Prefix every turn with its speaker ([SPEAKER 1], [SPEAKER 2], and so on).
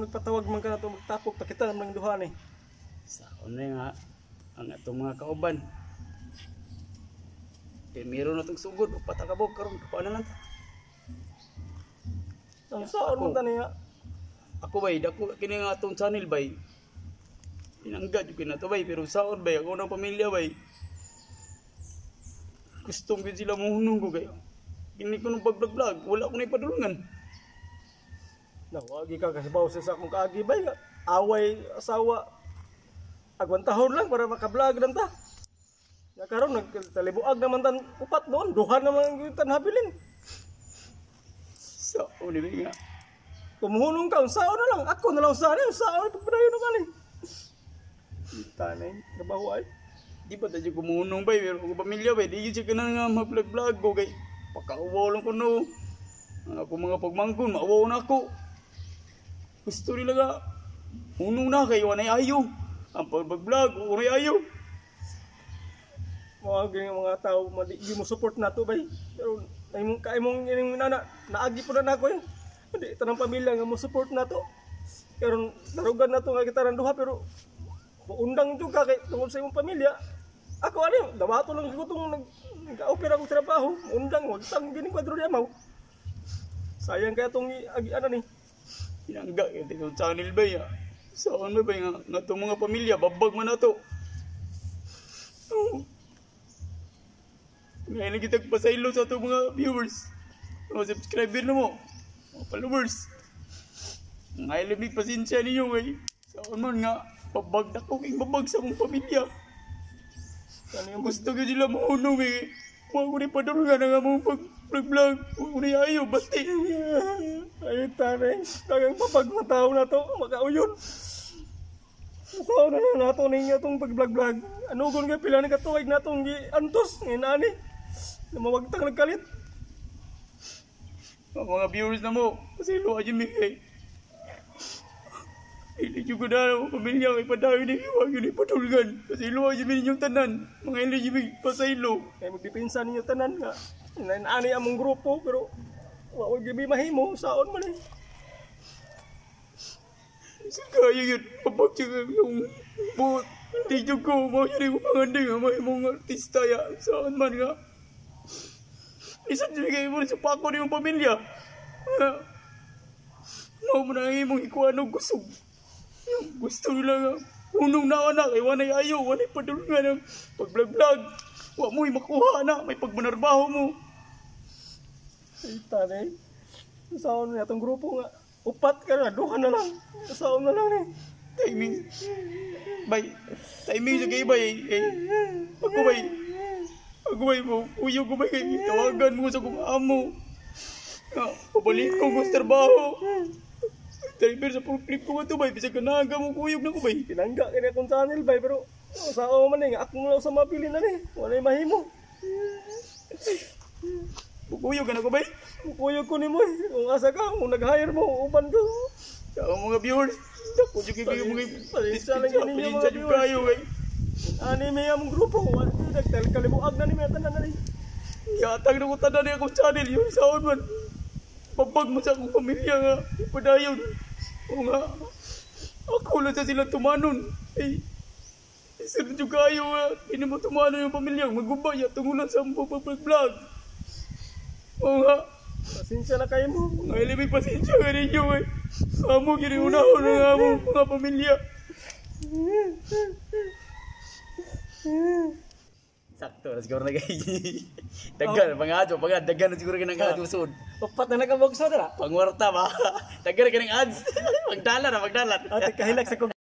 [SPEAKER 1] kung nagpatawag man ka na ito, magtapok pa kita ng duha ni.
[SPEAKER 2] Saon na nga ang atong mga kauban. Kaya meron na itong sugod, patakabog karon paano lang ta?
[SPEAKER 1] Ang saon mo tani nga.
[SPEAKER 2] Ako bay, dako kini nga atong channel bay. Inanggad yung kinato bay, pero saon bay, ako ng pamilya bay. Gustong din sila mahunong ko kayo. Kini ko nung pag-vlog, wala ko na ipadulungan.
[SPEAKER 1] Nawagi ka kasi bawas sa akong kaagibay nga. Away asawa. Agwantahon lang para makablog lang ta. Ya karon nagtalibuag naman tan upat doon, duha naman tan habilin.
[SPEAKER 2] So, ni bay nga.
[SPEAKER 1] Kumuhunong ka, sao na lang. Ako na lang sana, sao pagpadayon na kani. Kita na yung trabaho ay.
[SPEAKER 2] Di ba tayo kumunong bay, pero ako pamilya bay, di yun siya ka na nga mag-vlog ko kay pagkauwaw lang ko no. Ako mga pagmangkon, maawaw na ako. Gusto nila nga, hunong na kayo, anay ayaw. Ang pag-vlog, anay ayaw.
[SPEAKER 1] Mga tao, di mo support na to bay. Pero kaimong naagi po na ako eh. Hindi, ito ng pamilya nga mo support na to. Pero darugan na to nga kita ng duha, pero undang juga kay tungkol sa imong pamilya. Ako ano, dawato lang ko itong nag-opera kong trabaho. Undang, wag tang gining kwadro niya mo. Sayang kaya itong agian ni.
[SPEAKER 2] Pinangga yung itong channel ba ya? Saan ba ba nga itong mga pamilya, babag man na to. Ngayon lang kita pasaylo sa itong mga viewers. Mga subscriber na mo. Mga followers. Ngayon lang may pasensya ninyo eh. Saan man nga, babag na ko king babag sa mong pamilya. Gusto ko sila mahunong eh. Huwag ko rin padulungan na nga mong pag-vlog. Huwag ko rin ayaw, basti.
[SPEAKER 1] Ay, taray. Kagang papagmataw na to, makauyon. Masaw na lang nato ninyo itong pag-vlog-vlog. Ano kung nga pila na katuwag na itong antos, nginani. Na mawagtang nagkalit.
[SPEAKER 2] Mga viewers na mo, kasi luha dyan migay. Hindi ko na ang pamilya kay padayon ni huwag yun ipatulgan. Kasi luha dyan ninyong tanan. Mga LGBT pasaylo.
[SPEAKER 1] Kaya magdipinsa ninyo tanan nga. Inaani among grupo, pero wawag gabi mahimo, saon man eh.
[SPEAKER 2] Isa kaya yun, papagtya yung buot. Hindi ko, mga yun yung panganding, may mga artista ya. Saan man nga. Isa dyan kayo mo sa pako ng pamilya. Mga mo na mong ikuanog kusog. Gusto nila nga. Unong na anak, wanay ayaw, wanay padulungan ng pag-vlog-vlog. Huwag mo'y makuha na, may pagmanarbaho mo.
[SPEAKER 1] Ay, tanay. Saon na itong grupo nga. Upat ka na, duha na lang. Saon na lang eh.
[SPEAKER 2] Timing. Bay, timing sa kayo bay. Ako bay mo, uyo ko bay. Tawagan mo sa kong amo. Pabalik ko sa trabaho. Driver sa forklift ko ito bay. Bisa ka naga mo kuyog na ko bay.
[SPEAKER 1] Pinangga ka na akong channel bay, pero sao man eh. Ako lang sa mapili na eh. Wala yung mahimo.
[SPEAKER 2] Bukuyog ka na ko bay.
[SPEAKER 1] Bukuyog ko ni mo eh. Kung asa ka, kung nag-hire mo, uban ko.
[SPEAKER 2] Sa mga viewers. Dako dyan kayo mga
[SPEAKER 1] Palisya lang yun ninyo mga viewers.
[SPEAKER 2] Kayo,
[SPEAKER 1] Anime among grupo. Nagkalibuag na ni Meta na rin.
[SPEAKER 2] Yatag na ko tanan niya akong channel. Yung saon man. Papag mo sa akong pamilya nga. Padayon. O nga. Ako lang sa silang tumanon. Isa rin yung kayo nga. Hindi mo tumanon yung pamilya. Magubaya. Tungulan sa mga vlog. O nga.
[SPEAKER 1] Pasensya na kayo mo.
[SPEAKER 2] Mga ilimig pasensya ka ninyo eh. Amo kiniunahon na nga mo mga pamilya. Sakto na siguro na kayo. Dagan, pangadyo. Dagan na siguro ka ng adyo soon.
[SPEAKER 1] Upat na nakabagso na.
[SPEAKER 2] Pangwarta ba? Dagan ka ng ads. Magdalan.
[SPEAKER 1] Ate kahilag sa kong